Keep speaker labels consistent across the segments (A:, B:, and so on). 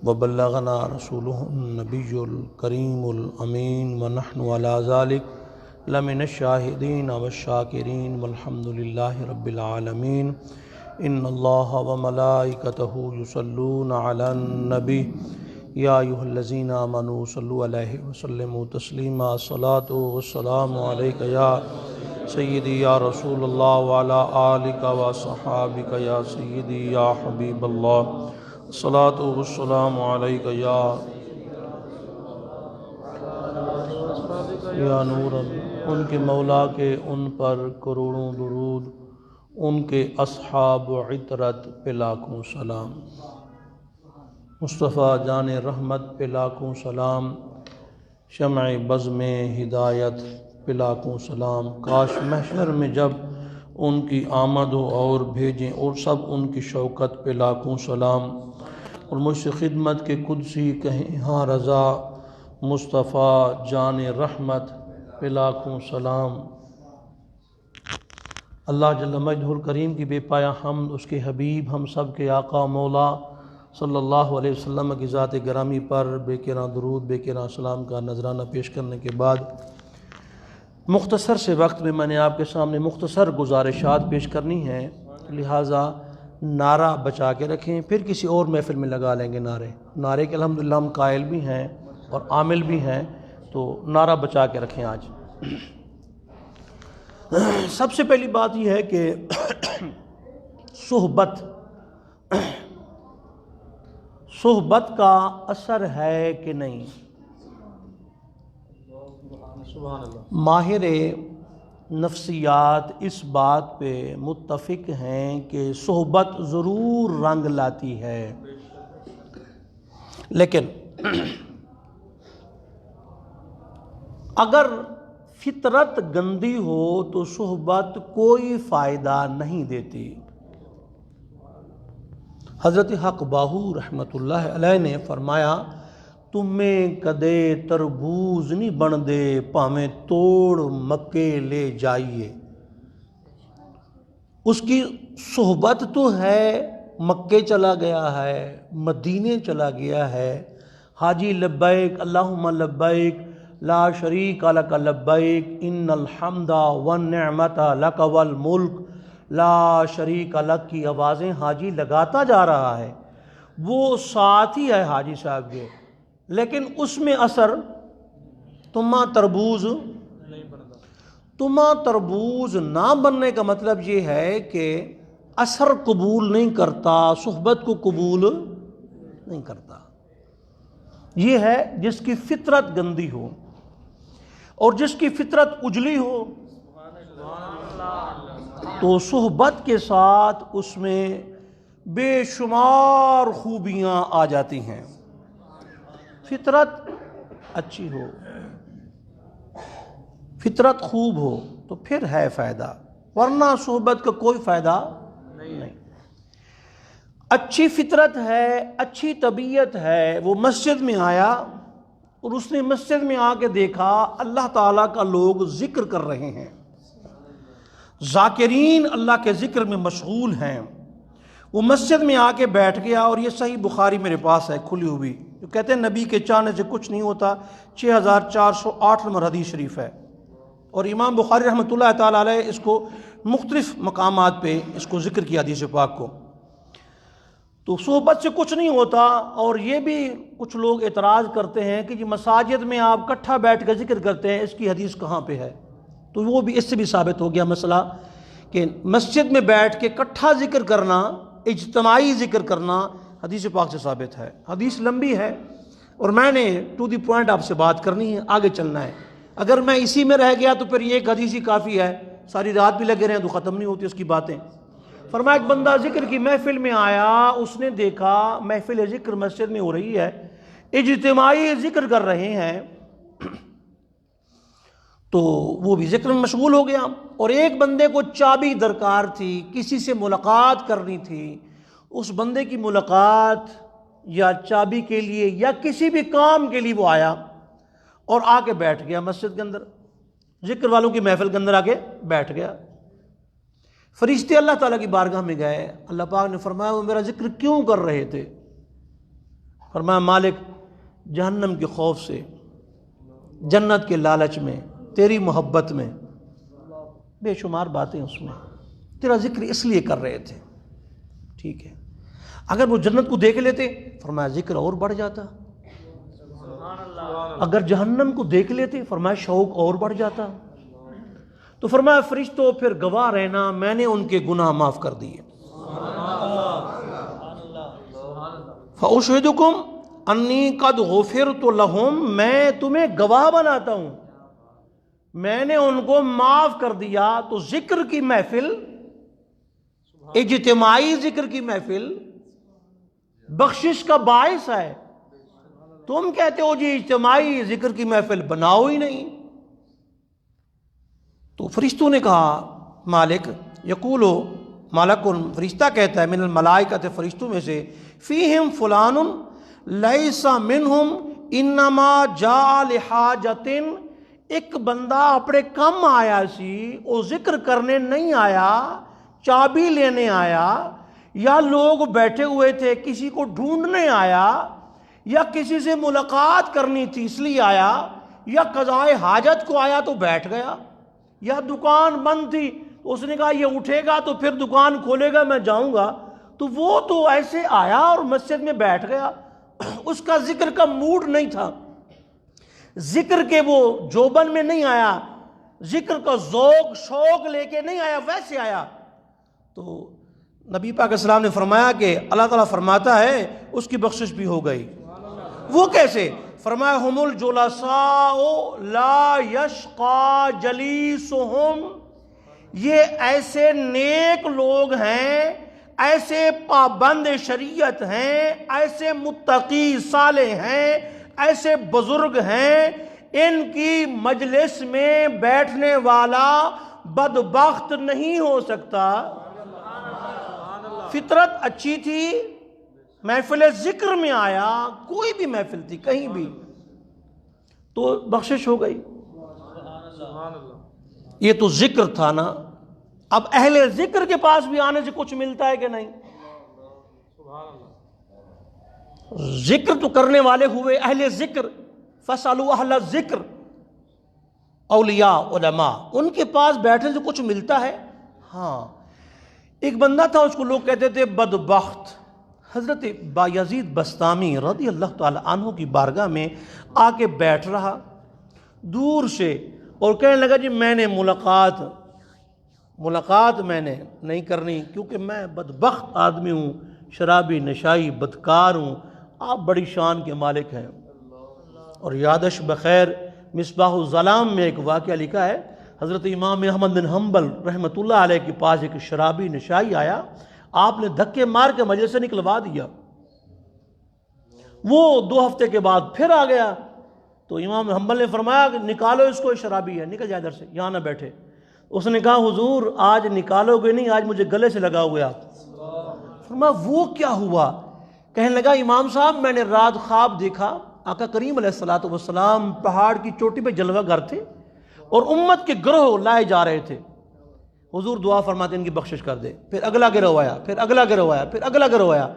A: وبلغنا رسوله النبي الكريم الأمين ونحن على ذلك لمن الشاهدين والشاكرين والحمد لله رب العالمين. إن الله وملائكته يصلون على النبي يا أيها الذين آمنوا صلوا عليه وسلموا تسليما. الصلاة والسلام عليك يا سيدي يا رسول الله وعلى آلك وصحابك يا سيدي يا حبيب الله. الصلاة والسلام عليك یا نور. ان کے مولا کے ان پر کروڑوں درود، ان کے اصحاب و عطرت پہ لاکھوں سلام، مصطفیٰ جان رحمت پہ لاکھوں سلام، شمع بزم ہدایت پہ لاکھوں سلام. کاش محشر میں جب ان کی آمد ہو اور بھیجیں اور سب ان کی شوکت پہ لاکھوں سلام، اور مجھ سے خدمت کے قدسی کہیں ہاں رضا مصطفیٰ جان رحمت پہ لاکھوں سلام. اللہ جل مجدہ الکریم کی بے پایا حمد اس کے حبیب ہم سب کے آقا مولا صلی اللہ علیہ وسلم کی ذات گرامی پر بے کرا درود بے کرا سلام کا نذرانہ پیش کرنے کے بعد، مختصر سے وقت میں نے آپ کے سامنے مختصر گزارشات پیش کرنی ہیں، لہٰذا نعرہ بچا کے رکھیں، پھر کسی اور محفل میں لگا لیں گے نعرے کے الحمدللہ ہم قائل بھی ہیں اور عامل بھی ہیں، تو نعرہ بچا کے رکھیں. آج سب سے پہلی بات یہ ہے کہ صحبت کا اثر ہے کہ نہیں. ماہر نفسیات اس بات پہ متفق ہیں کہ صحبت ضرور رنگ لاتی ہے، لیکن اگر فطرت گندی ہو تو صحبت کوئی فائدہ نہیں دیتی. حضرت حق باہو رحمۃ اللہ علیہ نے فرمایا، تمہیں کدے تربوز نہیں بن دے پاویں توڑ مکے لے جائیے. اس کی صحبت تو ہے، مکے چلا گیا ہے، مدینے چلا گیا ہے، حاجی لبیک اللہم لبیک لا شریک لک لبیک ان الحمد والنعمت لک والملک لا شریک لک کی آوازیں حاجی لگاتا جا رہا ہے. وہ ساتھ ہی ہے حاجی صاحب کے، لیکن اس میں اثر تمہ تربوز نہ بننے کا مطلب یہ ہے کہ اثر قبول نہیں کرتا، صحبت کو قبول نہیں کرتا. یہ ہے جس کی فطرت گندی ہو، اور جس کی فطرت اجلی ہو تو صحبت کے ساتھ اس میں بے شمار خوبیاں آ جاتی ہیں. فطرت اچھی ہو، فطرت خوب ہو تو پھر ہے فائدہ، ورنہ صحبت کا کوئی فائدہ نہیں. اچھی فطرت ہے، اچھی طبیعت ہے، وہ مسجد میں آیا اور اس نے مسجد میں آ کے دیکھا اللہ تعالیٰ کا لوگ ذکر کر رہے ہیں، ذاکرین اللہ کے ذکر میں مشغول ہیں. وہ مسجد میں آ کے بیٹھ گیا، اور یہ صحیح بخاری میرے پاس ہے کھلی ہوئی، جو کہتے ہیں نبی کے چاہنے سے کچھ نہیں ہوتا، 6408 نمبر حدیث شریف ہے. اور امام بخاری رحمۃ اللہ تعالیٰ علیہ اس کو مختلف مقامات پہ اس کو ذکر کیا حدیث پاک کو. تو صحبت سے کچھ نہیں ہوتا. اور یہ بھی کچھ لوگ اعتراض کرتے ہیں کہ جی مساجد میں آپ کٹھا بیٹھ کر ذکر کرتے ہیں، اس کی حدیث کہاں پہ ہے؟ تو وہ بھی اس سے بھی ثابت ہو گیا مسئلہ کہ مسجد میں بیٹھ کے کٹھا ذکر کرنا، اجتماعی ذکر کرنا حدیث پاک سے ثابت ہے. حدیث لمبی ہے اور میں نے ٹو دی پوائنٹ آپ سے بات کرنی ہے، آگے چلنا ہے. اگر میں اسی میں رہ گیا تو پھر یہ ایک حدیث ہی کافی ہے، ساری رات بھی لگے رہے تو ختم نہیں ہوتی اس کی باتیں. فرمایا ایک بندہ ذکر کی محفل میں آیا، اس نے دیکھا محفل ذکر مسجد میں ہو رہی ہے، اجتماعی ذکر کر رہے ہیں، تو وہ بھی ذکر میں مشغول ہو گیا. اور ایک بندے کو چابی درکار تھی، کسی سے ملاقات کرنی تھی. اس بندے کی ملاقات یا چابی کے لیے یا کسی بھی کام کے لیے وہ آیا اور آ کے بیٹھ گیا مسجد کے اندر، ذکر والوں کی محفل کے اندر آ کے بیٹھ گیا. فرشتے اللہ تعالیٰ کی بارگاہ میں گئے، اللہ پاک نے فرمایا وہ میرا ذکر کیوں کر رہے تھے؟ فرمایا مالک جہنم کے خوف سے، جنت کے لالچ میں، تیری محبت میں، بے شمار باتیں اس میں، تیرا ذکر اس لیے کر رہے تھے. ٹھیک ہے، اگر وہ جنت کو دیکھ لیتے فرمایا ذکر اور بڑھ جاتا، اگر جہنم کو دیکھ لیتے فرمایا شوق اور بڑھ جاتا. تو فرمایا فرشتوں پھر گواہ رہنا، میں نے ان کے گناہ معاف کر دیے. فَأُشْهِدُكُمْ انی قد غفرت لہم، میں تمہیں گواہ بناتا ہوں، میں نے ان کو معاف کر دیا. تو ذکر کی محفل، اجتماعی ذکر کی محفل بخشش کا باعث ہے. تم کہتے ہو جی اجتماعی ذکر کی محفل بناؤ ہی نہیں. تو فرشتوں نے کہا مالک، یقولو ملکن، فرشتہ کہتا ہے، من الملائکۃ، فرشتوں میں سے، فیہم فلان لیس منہم انما جاء لحاجۃ، ایک بندہ اپنے کم آیا سی، وہ ذکر کرنے نہیں آیا، چابی لینے آیا، یا لوگ بیٹھے ہوئے تھے کسی کو ڈھونڈنے آیا، یا کسی سے ملاقات کرنی تھی اس لیے آیا، یا قضائے حاجت کو آیا تو بیٹھ گیا، یا دکان بند تھی تو اس نے کہا یہ اٹھے گا تو پھر دکان کھولے گا میں جاؤں گا، تو وہ تو ایسے آیا اور مسجد میں بیٹھ گیا، اس کا ذکر کا موڈ نہیں تھا، ذکر کے وہ جوبن میں نہیں آیا، ذکر کا ذوق شوق لے کے نہیں آیا، ویسے آیا. تو نبی پاک علیہ السلام نے فرمایا کہ اللہ تعالیٰ فرماتا ہے اس کی بخشش بھی ہو گئی. وہ کیسے؟ فرمایا ہم الجلساء لا یشقا جلیسہم، یہ ایسے نیک لوگ ہیں، ایسے پابند شریعت ہیں، ایسے متقی صالح ہیں، ایسے بزرگ ہیں، ان کی مجلس میں بیٹھنے والا بدبخت نہیں ہو سکتا. فطرت اچھی تھی، محفل ذکر میں آیا، کوئی بھی محفل تھی کہیں بھی، تو بخشش ہو گئی. یہ تو ذکر تھا نا. اب اہل ذکر کے پاس بھی آنے سے کچھ ملتا ہے کہ نہیں؟ ذکر تو کرنے والے ہوئے اہل ذکر، فَاسْأَلُوا أَهْلَ الذِّكْرِ، اولیاء علماء، ان کے پاس بیٹھنے سے کچھ ملتا ہے. ہاں، ایک بندہ تھا اس کو لوگ کہتے تھے بدبخت. حضرت بایزید بسطامی رضی اللہ تعالی عنہ کی بارگاہ میں آ کے بیٹھ رہا دور سے اور کہنے لگا جی میں نے ملاقات میں نے نہیں کرنی کیونکہ میں بدبخت آدمی ہوں، شرابی نشائی بدکار ہوں، آپ بڑی شان کے مالک ہیں. اور یادش بخیر مصباح الظلام میں ایک واقعہ لکھا ہے، حضرت امام احمد بن حنبل رحمۃ اللہ علیہ کے پاس ایک شرابی نشائی آیا، آپ نے دھکے مار کے مجلس سے نکلوا دیا. وہ 2 ہفتے کے بعد پھر آ گیا تو امام حنبل نے فرمایا کہ نکالو اس کو، شرابی ہے، نکل جائے ادھر سے، یہاں نہ بیٹھے. اس نے کہا حضور آج نکالو گے نہیں، آج مجھے گلے سے لگا ہوا. فرمایا وہ کیا ہوا؟ کہنے لگا امام صاحب میں نے رات خواب دیکھا، آقا کریم علیہ الصلوۃ والسلام پہاڑ کی چوٹی پہ جلوہ گر تھے اور امت کے گروہ لائے جا رہے تھے. حضور دعا فرماتے ان کی بخشش کر دے. پھر اگلا گروہ آیا، پھر اگلا گروہ آیا، پھر اگلا گروہ آیا.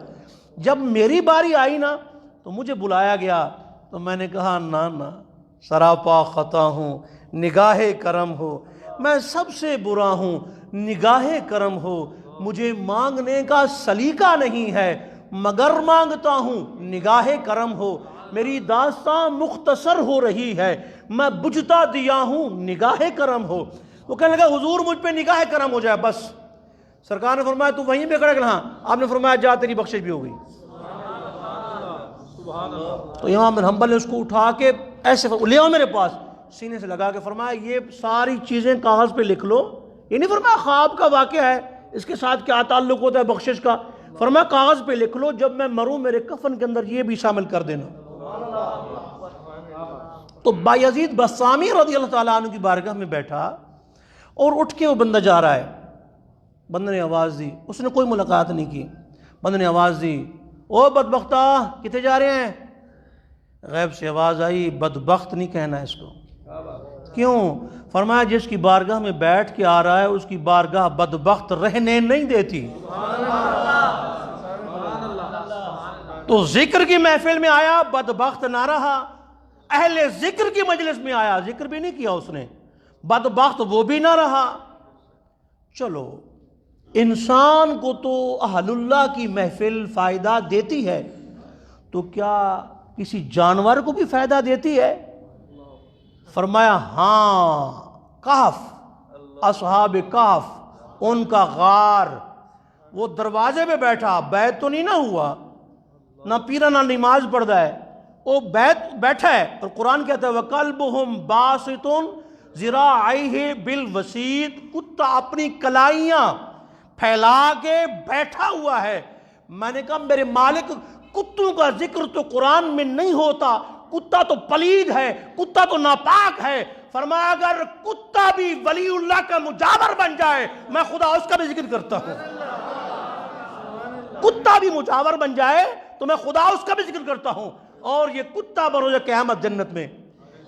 A: جب میری باری آئی نا تو مجھے بلایا گیا تو میں نے کہا نہ سراپا خطا ہوں، نگاہ کرم ہو، میں سب سے برا ہوں، نگاہ کرم ہو، مجھے مانگنے کا سلیقہ نہیں ہے مگر مانگتا ہوں، نگاہ کرم ہو. میری داستان مختصر ہو رہی ہے، میں بجھتا دیا ہوں، نگاہ کرم ہو. وہ کہنے لگا حضور مجھ پہ نگاہ کرم ہو جائے بس. سرکار نے فرمایا تو وہیں پہ کھڑا کہ ہاں. آپ نے فرمایا جا تیری بخشش بھی ہو گئی. تو امام بن حنبل نے اس کو اٹھا کے ایسے لے آؤ میرے پاس، سینے سے لگا کے فرمایا یہ ساری چیزیں کاغذ پہ لکھ لو. یہ نہیں فرمایا خواب کا واقعہ ہے اس کے ساتھ کیا تعلق ہوتا ہے بخشش کا، فرمایا کاغذ پہ لکھ لو، جب میں مروں میرے کفن کے اندر یہ بھی شامل کر دینا. تو بایزید بسطامی رضی اللہ تعالیٰ عنہ کی بارگاہ میں بیٹھا اور اٹھ کے وہ بندہ جا رہا ہے. بندے نے آواز دی، اس نے کوئی ملاقات نہیں کی. بندے نے آواز دی او بدبختہ کتے جا رہے ہیں؟ غیب سے آواز آئی بدبخت نہیں کہنا ہے اس کو. کیوں؟ فرمایا جس کی بارگاہ میں بیٹھ کے آ رہا ہے اس کی بارگاہ بدبخت رہنے نہیں دیتی. تو ذکر کی محفل میں آیا بدبخت نہ رہا، اہل ذکر کی مجلس میں آیا ذکر بھی نہیں کیا اس نے، بدبخت وہ بھی نہ رہا۔ چلو انسان کو تو اہل اللہ کی محفل فائدہ دیتی ہے، تو کیا کسی جانور کو بھی فائدہ دیتی ہے؟ فرمایا ہاں، کہف، اصحاب کہف، ان کا غار، وہ دروازے پہ بیٹھا، بیت تو نہیں نہ ہوا، نہ پیرا نہ نماز پڑھتا ہے، وہ بیٹھا ہے، اور قرآن کہتا ہے وَقَلْبُهُمْ بَاسِطٌ ذِرَاعَيْهِ بِالْوَسِيطِ، کتا اپنی کلائیاں پھیلا کے بیٹھا ہوا ہے۔ میں نے کہا میرے مالک، کتوں کا ذکر تو قرآن میں نہیں ہوتا، کتا تو پلید ہے، کتا تو ناپاک ہے۔ فرمایا اگر کتا بھی ولی اللہ کا مجاور بن جائے میں خدا اس کا بھی ذکر کرتا ہوں، کتا بھی مجاور بن جائے تو میں خدا اس کا بھی ذکر کرتا ہوں۔ اور یہ کتا بروز قیامت جنت میں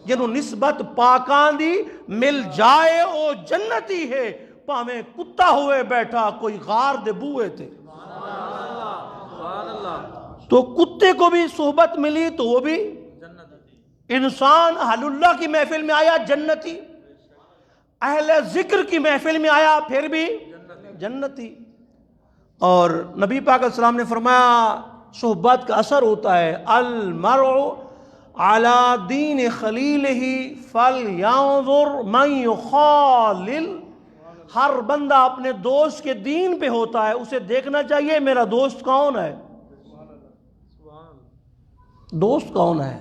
A: جنہوں نسبت پاکان دی مل جائے او جنتی ہے، پاویں کتا ہوئے بیٹھا کوئی غار دے بوئے تھے۔ تو کتے کو بھی صحبت ملی تو وہ بھی انسان اہل اللہ کی محفل میں آیا جنتی، اہل ذکر کی محفل میں آیا پھر بھی جنتی۔ اور نبی پاک علیہ السلام نے فرمایا صحبت کا اثر ہوتا ہے، المرء علی دین خلیلہ فلینظر من یخالل، ہر بندہ اپنے دوست کے دین پہ ہوتا ہے، اسے دیکھنا چاہیے میرا دوست کون ہے، دوست کون ہے۔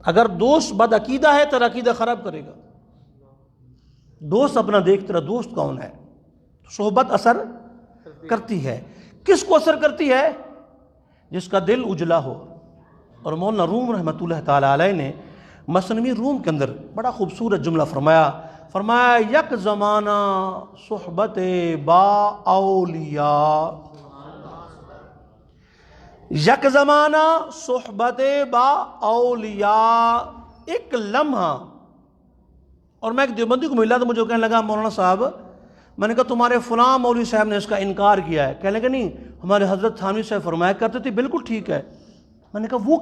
A: اگر دوست بد عقیدہ ہے تو عقیدہ خراب کرے گا، دوست اپنا دیکھ تیرا دوست کون ہے۔ صحبت اثر کرتی ہے، کس کو اثر کرتی ہے؟ جس کا دل اجلا ہو۔ اور مولانا روم رحمۃ اللہ تعالی علیہ نے مثنوی روم کے اندر بڑا خوبصورت جملہ فرمایا یک زمانہ صحبت با اولیاء، یک زمانہ صحبت با اولیاء، ایک لمحہ۔ اور میں ایک دیوبندی کو ملا تو مجھے کہنے لگا مولانا صاحب، میں نے کہا تمہارے فلاں مولوی صاحب نے اس کا انکار کیا ہے، کہنے لگا نہیں ہمارے حضرت تھانوی صاحب فرمایا کرتے تھے بالکل ٹھیک ہے۔ میں نے کہا وہ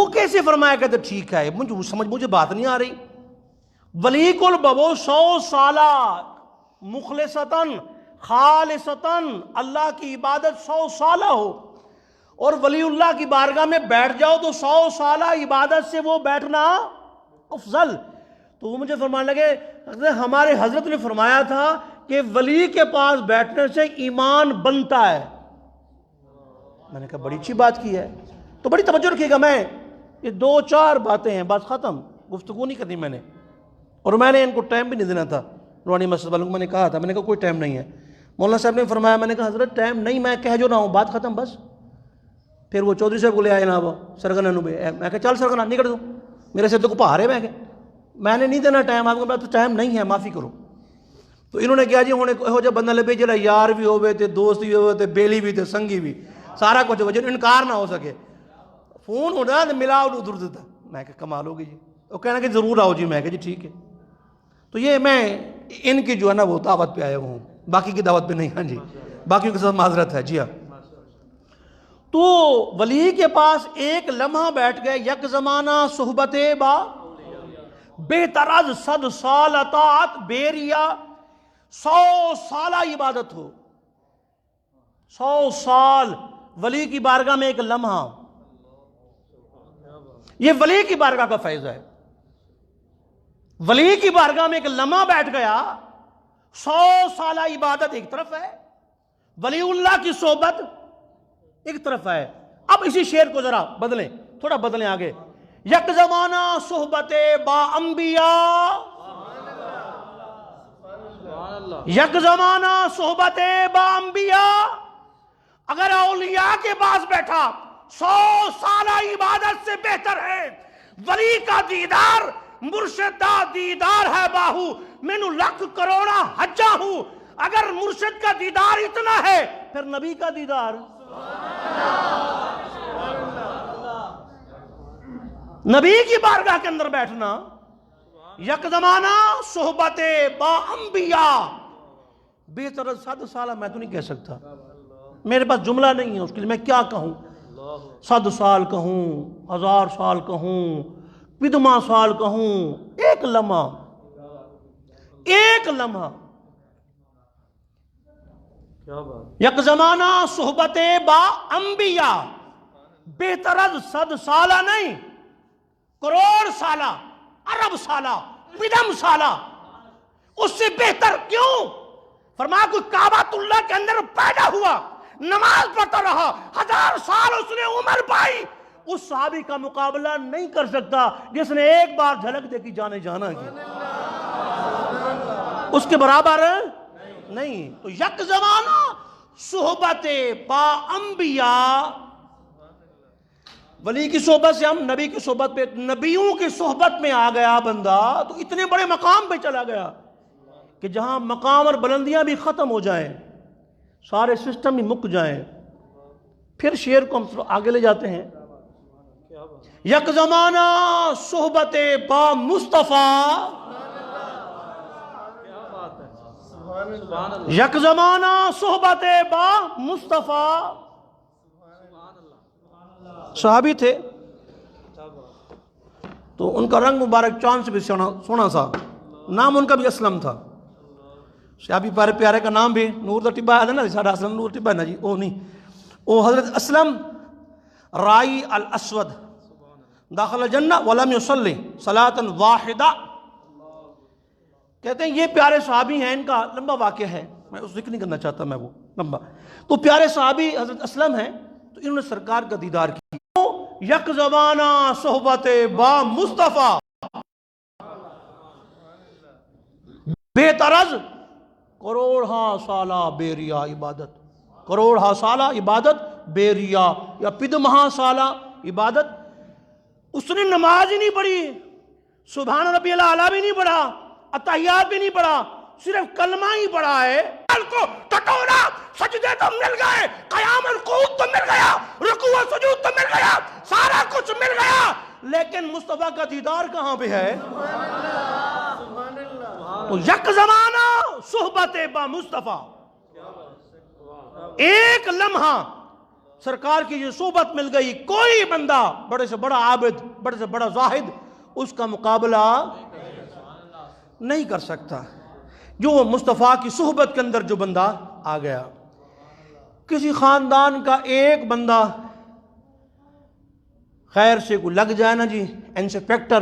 A: کیسے فرمایا کرتے ٹھیک ہے، مجھے بات نہیں آ رہی۔ ولی کل ببو 100 سالہ مخلصتاً خالصتاً اللہ کی عبادت 100 سالہ ہو، اور ولی اللہ کی بارگاہ میں بیٹھ جاؤ تو 100 سالہ عبادت سے وہ بیٹھنا افضل۔ تو وہ مجھے فرمانے لگے ہمارے حضرت نے فرمایا تھا کہ ولی کے پاس بیٹھنے سے ایمان بنتا ہے۔ میں نے کہا بڑی اچھی بات کی ہے، تو بڑی توجہ رکھیے گا، میں یہ 2-4 باتیں ہیں بس ختم، گفتگو نہیں کرنی میں نے، اور میں نے ان کو ٹائم بھی نہیں دینا تھا، روحانی مسجد والوں کو میں نے کہا تھا، میں نے کہا کوئی ٹائم نہیں ہے۔ مولانا صاحب نے فرمایا، میں نے کہا حضرت ٹائم نہیں، میں کہہ جو رہا ہوں، بات ختم بس۔ پھر وہ چودھری صاحب کو لے آئے جناب سرگنا نو، میں کہا چل سرگنا نکل دو، میرے سے تو کو پہاڑے میں نے نہیں دینا ٹائم، آپ کو ٹائم نہیں ہے، معافی کرو۔ تو انہوں نے کیا جی ہوں یہو جہا بندہ لبے جڑا یار بھی ہوئے تھے، دوست بھی ہوئے تھے، بیلی بھی تھے، سنگی بھی، سارا کچھ ہو جائے، انکار نہ ہو سکے۔ فون ہونا تو ملا ادھر دیتا، میں کہا کمال ہوگی جی، وہ کہنا کہ ضرور آؤ جی، میں کہا جی ٹھیک ہے۔ تو یہ میں ان کی جو ہے نا وہ دعوت پہ آیا ہوں، باقی کی دعوت پہ نہیں، ہاں جی باقیوں کے ساتھ معذرت ہے جی ہاں۔ تو ولی کے پاس ایک لمحہ بیٹھ گئے، یک زمانہ صحبت با بہتر از 100 سال اطاعت بیریا، 100 سالہ عبادت ہو، 100 سال ولی کی بارگاہ میں ایک لمحہ، یہ ولی کی بارگاہ کا فیض ہے۔ ولی کی بارگاہ میں ایک لمحہ بیٹھ گیا، 100 سالہ عبادت ایک طرف ہے، ولی اللہ کی صحبت ایک طرف ہے۔ اب اسی شعر کو ذرا بدلیں، تھوڑا بدلیں آگے، یک زمانہ صحبت با انبیاء، یک زمانہ صحبت با انبیاء، اگر اولیاء کے پاس بیٹھا 100 سالہ عبادت سے بہتر ہے۔ ولی کا دیدار مرشد دا دیدار ہے باہو، مینو لکھ کروڑا حجا ہوں، اگر مرشد کا دیدار اتنا ہے پھر نبی کا دیدار، نبی کی بارگاہ کے اندر بیٹھنا۔ یک زمانہ صحبت با انبیاء، بہتر 100 سالہ میں تو نہیں کہہ سکتا، میرے پاس جملہ نہیں ہے اس کے لیے، میں کیا کہوں؟ 100 سال کہوں، 1000 سال کہوں، 50 سال کہوں، ایک لمحہ، ایک لمحہ۔ یک زمانہ صحبت با انبیاء، بہتر از 100 سالہ نہیں، کروڑ سالہ، ارب سالہ، پدم سالہ، اس سے بہتر کیوں؟ فرمایا کوئی کعبۃ اللہ کے اندر پیدا ہوا، نماز پڑھتا رہا، 1000 سال اس نے عمر پائی، اس صحابی کا مقابلہ نہیں کر سکتا جس نے ایک بار جھلک دیکھی جانے جانا کی، اس کے برابر نہیں۔ تو یک زمانہ صحبت با انبیاء، ولی کی صحبت سے ہم نبی کی صحبت پہ، نبیوں کی صحبت میں آ گیا بندہ تو اتنے بڑے مقام پہ چلا گیا کہ جہاں مقام اور بلندیاں بھی ختم ہو جائیں، سارے سسٹم ہی مک جائیں۔ پھر شعر کو ہم آگے لے جاتے ہیں۔ یک زمانہ صحبت با مصطفیٰ، یک زمانہ صحبت با مصطفیٰ، صحابی تھے تو ان کا رنگ مبارک چاند سے بھی سونا سا، نام ان کا بھی اسلم تھا۔ صحابی پیارے پیارے کا نام بھی نور دا ٹبا ہے نا، ساڑھا اسلم نور ٹبا ہے نا جی، وہ نہیں، وہ حضرت اسلم رائی الاسود داخل الجنہ ولم یصلی صلاۃ واحدہ، کہتے ہیں یہ پیارے صحابی ہیں، ان کا لمبا واقعہ ہے، میں اس ذکر نہیں کرنا چاہتا، میں وہ لمبا، تو پیارے صحابی حضرت اسلم ہیں، تو انہوں نے سرکار کا دیدار کیا۔ یک زمانہ صحبت با مصطفیٰ، بے طرز کروڑہا سالہ بے ریا عبادت، کروڑہا سالہ عبادت بے ریا، یا پدمہا سالہ عبادت، اس نے نماز ہی نہیں پڑھی، سبحان ربی الاعلیٰ بھی نہیں پڑھا، اتحیات بھی نہیں پڑھا، صرف کلمہ ہی پڑھا ہے۔ کو ٹٹولا سجدے تو مل گئے، قیام القعود تو مل گیا، رکوع و سجود تو مل گیا، سارا کچھ مل گیا، لیکن مصطفیٰ کا دیدار کہاں پہ ہے؟ تو یک زمانہ صحبت با مصطفیٰ، ایک لمحہ سرکار کی یہ صحبت مل گئی، کوئی بندہ بڑے سے بڑا عابد، بڑے سے بڑا زاہد اس کا مقابلہ نہیں کر سکتا۔ جو مصطفیٰ کی صحبت کے اندر جو بندہ آ گیا، کسی خاندان کا ایک بندہ خیر سے کو لگ جائے نا جی، انسپیکٹر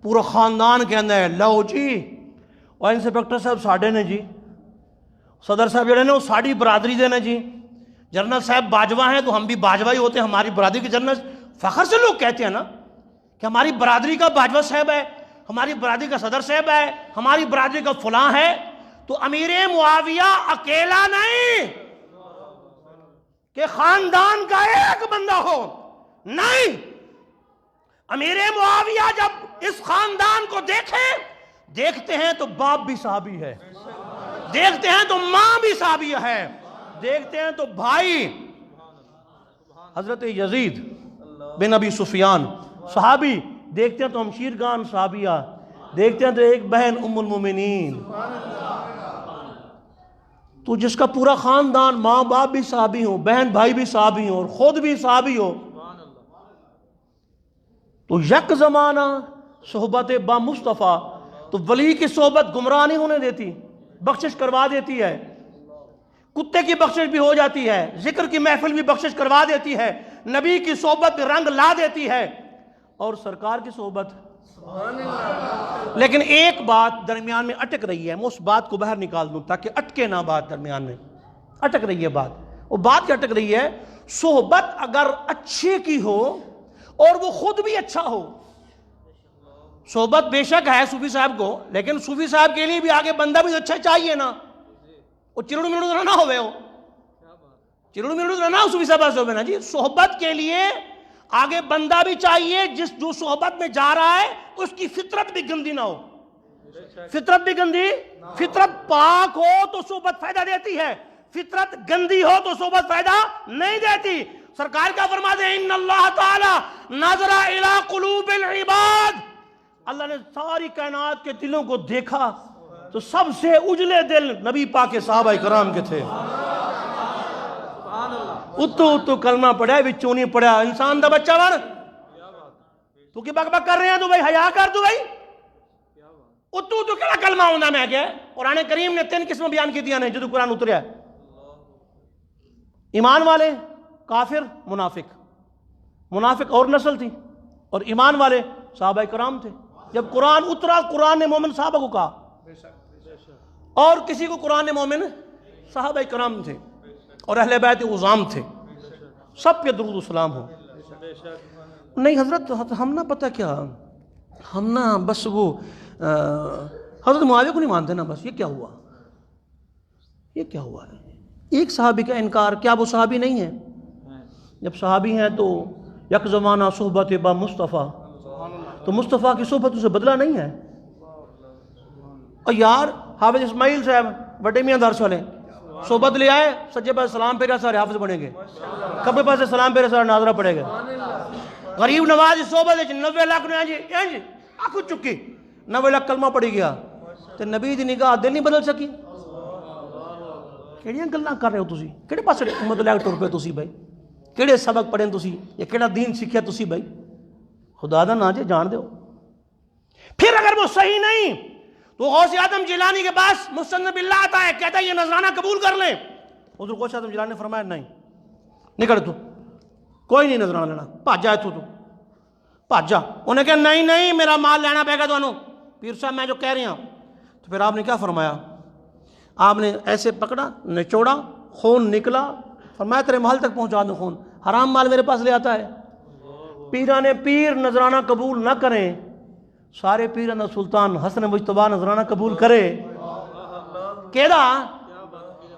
A: پورا خاندان کے اندر ہے، لو جی اور انسپیکٹر صاحب ساڑھے نے جی، صدر صاحب جڑے نا وہ ساڑھی برادری دینا جی، جنرل صاحب باجوہ ہیں تو ہم بھی باجوہ ہی ہوتے ہیں، ہماری برادری کے جنرل، فخر سے لوگ کہتے ہیں نا کہ ہماری برادری کا باجوہ صاحب ہے، ہماری برادری کا صدر صاحب ہے، ہماری برادری کا فلاں ہے۔ تو امیر معاویہ اکیلا نہیں کہ خاندان کا ایک بندہ ہو، نہیں، امیر معاویہ جب اس خاندان کو دیکھتے ہیں تو باپ بھی صحابی ہے، دیکھتے ہیں تو ماں بھی صحابی ہے، دیکھتے ہیں تو بھائی حضرت یزید بن ابی سفیان صحابی، دیکھتے ہیں تو ہمشیر خان صحابیہ، دیکھتے ہیں تو ایک بہن ام المومنین، تو جس کا پورا خاندان ماں باپ بھی صحابی ہو، بہن بھائی بھی صحابی ہو اور خود بھی صحابی ہو، تو یک زمانہ صحبت با مصطفیٰ، تو ولی کی صحبت گمراہ نہیں ہونے دیتی، بخشش کروا دیتی ہے، کتے کی بخشش بھی ہو جاتی ہے، ذکر کی محفل بھی بخشش کروا دیتی ہے، نبی کی صحبت بھی رنگ لا دیتی ہے، اور سرکار کی صحبت۔ لیکن ایک بات درمیان میں اٹک رہی ہے، میں اس بات کو باہر نکال دوں تاکہ اٹکے نہ، بات درمیان میں اٹک رہی ہے، وہ بات کیا اٹک رہی ہے؟ صحبت اگر اچھے کی ہو اور وہ خود بھی اچھا ہو، صحبت بے شک ہے صوفی صاحب کو، لیکن صوفی صاحب کے لیے بھی آگے بندہ بھی اچھا چاہیے نا، وہ چرڑ مرڑ نہ ہوئے ہو، چرڑ مرڑ نہ ہو صوفی صاحب سے ہوئے نا جی، صحبت کے لیے آگے بندہ بھی چاہیے، جو صحبت میں جا رہا ہے اس کی فطرت بھی گندی نہ ہو، فطرت بھی گندی، فطرت پاک ہو تو صحبت فائدہ دیتی ہے، فطرت گندی ہو تو صحبت فائدہ نہیں دیتی۔ سرکار کا فرماتے ہیں ان اللہ تعالی نظر الی قلوب العباد، اللہ نے ساری کائنات کے دلوں کو دیکھا تو سب سے اجلے دل نبی پاک کے صحابہ کرام کے تھے، اتو کلمہ پڑھا بچوں نہیں پڑھا، انسان دا بچہ بن تو کی بک بک کر رہے ہیں تو بھائی حیا کر تو بھائی اتو کہڑا کلمہ ہونا میں کیا قرآن کریم نے 3 قسم بیان کی دیا نے جدو قرآن اتریا ہے، ایمان والے، کافر، منافق اور نسل تھی، اور ایمان والے صحابہ کرام تھے۔ جب قرآن اترا قرآن نے مومن صحابہ کو کہا، اور کسی کو قرآن نے مومن صحابہ کرام تھے اور اہل بیت عظام تھے، سب پہ درود و سلام ہو۔ نہیں حضرت ہم نہ پتہ کیا، ہم نہ بس وہ حضرت معاویہ کو نہیں مانتے نا، بس یہ کیا ہوا، یہ کیا ہوا ہے؟ ایک صحابی کا انکار، کیا وہ صحابی نہیں ہے؟ جب صحابی ہیں تو یک زمانہ صحبت با مصطفیٰ، تو مصطفیٰ کی صحبت اسے بدلہ نہیں ہے۔ اور یار حافظ اسماعیل صاحب بڑے میاں درس والے صحبت لے آئے، سجے پاس سلام پھیرا سارے حافظ بنے گے، کبے پاس سلام پھیرا سارے ناظرہ پڑے گا۔ غریب نواز صحبت 90 لاکھ نے جی آنکھ چکی 90 لاکھ کلمہ پڑی گیا تو نبی دی نگاہ دل نہیں بدل سکی۔ کیڑیاں گلاں کر رہے ہو تسی؟ کیڑے پاسے امت لے کے ٹر پے تسی بھائی؟ کیڑے سبق پڑھیں تسی؟ یا کیڑا دین سیکھیا تسی بھائی؟ خدا دا نا جے جان دیو۔ پھر اگر وہ صحیح نہیں تو غوث اعظم جیلانی کے پاس مستند باللہ آتا ہے، کہتا ہے یہ نذرانہ قبول کر لیں۔ حضور غوث اعظم جیلانی نے فرمایا نہیں، نکل تو، کوئی نہیں نذرانہ لینا، بھاج جائے تو بھاج جا۔ انہیں کہا نہیں میرا مال لینا پے گا تو پیر صاحب میں جو کہہ رہی ہوں۔ تو پھر آپ نے کیا فرمایا؟ آپ نے ایسے پکڑا، نچوڑا، خون نکلا، فرمایا تیرے محل تک پہنچا دوں خون، حرام مال میرے پاس لے آتا ہے۔ پیران پیر نذرانہ قبول نہ کریں، سارے پیران سلطان حسن مجتبیٰ نذرانہ قبول کرے کیدا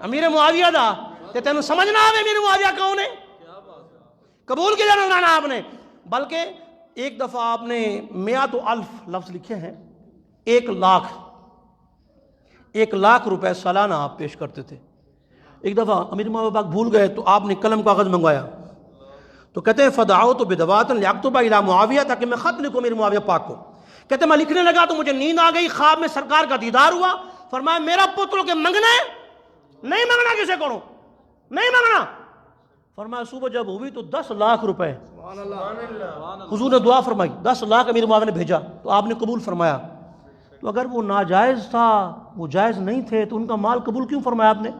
A: امیر معاویہ دا، تے تینوں سمجھنا آوے امیر معاویہ کون ہے؟ قبول کیا نذرانہ آپ نے؟ بلکہ ایک دفعہ آپ نے 100,000 لفظ لکھے ہیں، 1,00,000 روپے سالانہ آپ پیش کرتے تھے۔ ایک دفعہ امیر معاویہ پاک بھول گئے تو آپ نے قلم کاغذ منگوایا، تو کہتے ہیں فدعوت بدعوات لیکتب الی معاویہ، تاکہ میں خط لکھوں امیر معاویہ پاک کو۔ کہتے ہیں میں لکھنے لگا تو مجھے نیند آ گئی، خواب میں سرکار کا دیدار ہوا، فرمایا میرا پتر کے منگنا ہے، نہیں منگنا کسے کو نہیں منگنا۔ فرمایا صبح جب ہوئی تو 10,00,000 روپے حضور نے دعا فرمائی، 10,00,000 امیر معاویہ نے بھیجا تو آپ نے قبول فرمایا۔ تو اگر وہ ناجائز تھا، وہ جائز نہیں تھے، تو ان کا مال قبول کیوں فرمایا آپ نے؟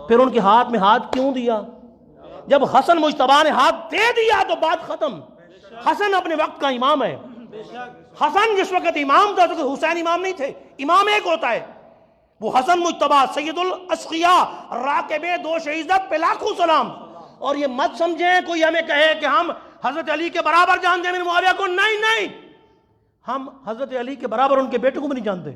A: پھر ان کے ہاتھ میں ہاتھ کیوں دیا؟ جب حسن مجتبیٰ نے ہاتھ دے دیا تو بات ختم۔ حسن اپنے وقت کا امام ہے، حسن جس وقت امام تھا تو حسین امام نہیں تھے، امام ایک ہوتا ہے، وہ حسن مجتبیٰ سید الاسقیاء راکب 2 شہیدت پہ لاکھوں سلام۔ اور یہ مت سمجھیں کوئی ہمیں کہے کہ ہم حضرت علی کے برابر جانتے ہیں امیر معاویہ کو، نہیں، ہم حضرت علی کے برابر ان کے بیٹوں کو بھی نہیں جانتے۔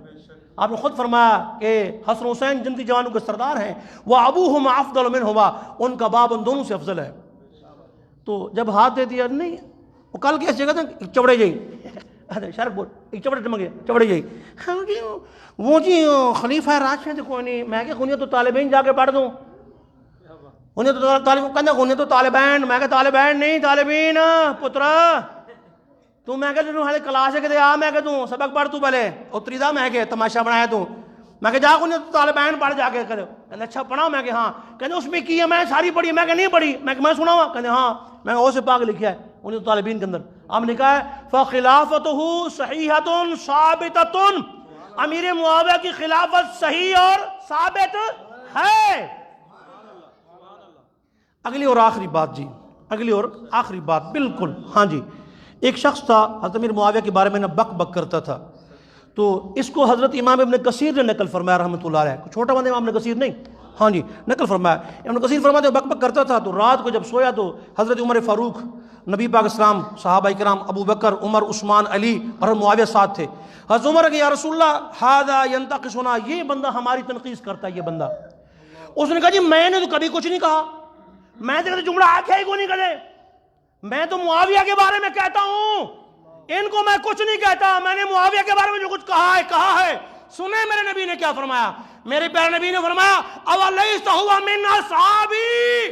A: آپ نے خود فرمایا کہ حسن حسین جن کی جوانوں کے سردار ہیں، وہ ابوہما افضل منہما، ان کا باپ ان دونوں سے افضل ہے۔ تو جب ہاتھ دے دیا، نہیں وہ کل کی ایسی جگہ تھا چوڑے جائی شرک بول ایک چوڑے ٹمگے چوڑے جائی وہ جی خلیفہ راشد کوئی نہیں، میں کہ خونیت تو طالبین جا کے پڑھ دوں، انہیں تو طالب کہنا انہیں تو طالبین، میں کہ طالبین نہیں طالبین پترا، تو میں کہ تنوں ہلے کلاس ہے کہ آ میں کہ توں سبق پڑھ تو پہلے اتری دا، میں کہ تماشا بنایا تو میں کہ جا کو تو طالبین پڑھ جا کے کہتے ہیں اچھا پڑھا، میں کہ ہاں، کہتے اس میں کی ہے میں ساری پڑھی، میں کہ نہیں پڑھی، میں سنا ہوا، کہتے ہاں میں او سے پاک لکھا ہے انہیں تو طالبین کے اندر۔ آپ نے کہا ہے فخلافته صحیحۃ ثابتۃ، امیر معاویہ کی خلافت صحیح اور ثابت ہے۔ اگلی اور آخری بات جی، اگلی اور آخری بات بالکل، ہاں جی، ایک شخص تھا حضرت امیر معاویہ کے بارے میں نہ بک بک کرتا تھا، تو اس کو حضرت امام ابن کثیر نے نقل فرمایا رحمۃ اللہ علیہ، چھوٹا بندہ امام ابن کثیر نہیں، ہاں جی نقل فرمایا، ابن کثیر فرماتے ہیں بک بک کرتا تھا تو رات کو جب سویا تو حضرت عمر فاروق، نبی پاک اسلام، صحابہ کرام ابو بکر، عمر، عثمان، علی اور معاویہ ساتھ تھے۔ حضرت عمر کہ یا رسول اللہ ھذا ینتقصنا، یہ بندہ ہماری تنقیص کرتا ہے، یہ بندہ۔ اس نے کہا جی میں نے تو کبھی کچھ نہیں کہا، میں تو جملہ آکھا ہی کو نہیں کرے، میں تو معاویہ کے بارے میں کہتا ہوں، ان کو میں کچھ نہیں کہتا، میں نے معاویہ کے بارے میں جو کچھ کہا ہے۔ سنیں میرے نبی نے کیا فرمایا، میرے پیارے نبی نے فرمایا اولیس ھو من اصحابی،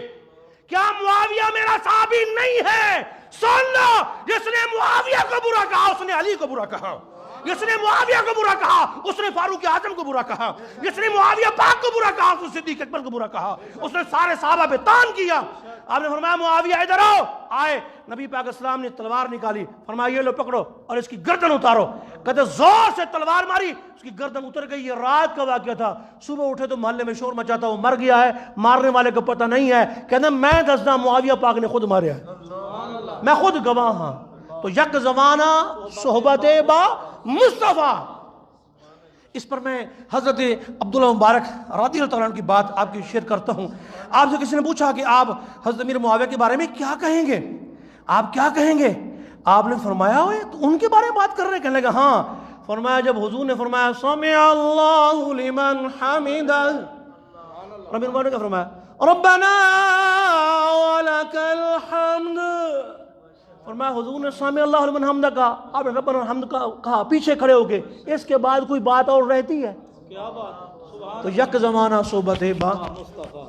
A: کیا معاویہ میرا صحابی نہیں ہے؟ سن لو، جس نے معاویہ کو برا کہا اس نے علی کو برا کہا، جس نے معاویہ کو برا کہا اس نے فاروق اعظم کو برا کہا، جس نے معاویہ پاک کو برا کہا اس نے صدیق اکبر کو برا کہا، اس نے سارے صحابہ پہ طعن کیا۔ آپ نے فرمایا معاویہ ادھر آؤ، آئے، نبی پاک اسلام نے تلوار نکالی، فرمایا یہ لو پکڑو اور اس کی گردن اتارو، کہتے زور سے تلوار ماری، اس کی گردن اتر گئی۔ یہ رات کا واقعہ تھا، صبح اٹھے تو محلے میں شور مچا تھا وہ مر گیا ہے، مارنے والے کو پتہ نہیں ہے، کہتے میں دسنا معاویہ پاک نے خود ماریا ہے، میں خود گواہ ہاں۔ تو یک زمانہ صحبت با مصطفیٰ، اس پر میں حضرت عبداللہ مبارک رضی اللہ تعالیٰ عنہ کی بات آپ کی شیئر کرتا ہوں۔ آپ سے کسی نے پوچھا کہ آپ حضرت امیر معاویہ کے بارے میں کیا کہیں گے، آپ کیا کہیں گے؟ آپ نے فرمایا ہوئے تو ان کے بارے میں بات کر رہے ہیں؟ کہنے لگا ہاں۔ فرمایا جب حضور نے فرمایا سمع اللہ لمن حمدہ، رب المعاویہ نے کیا فرمایا؟ ربنا ولک الحمد۔ فرمایا حضور نے سامع اللہ لمن حمدہ کہا، آپ نے ربنا الحمد کہا پیچھے کھڑے ہو کے، اس کے بعد کوئی بات اور رہتی ہے؟ کیا بات؟ تو یک زمانہ صحبت با مصطفیٰ۔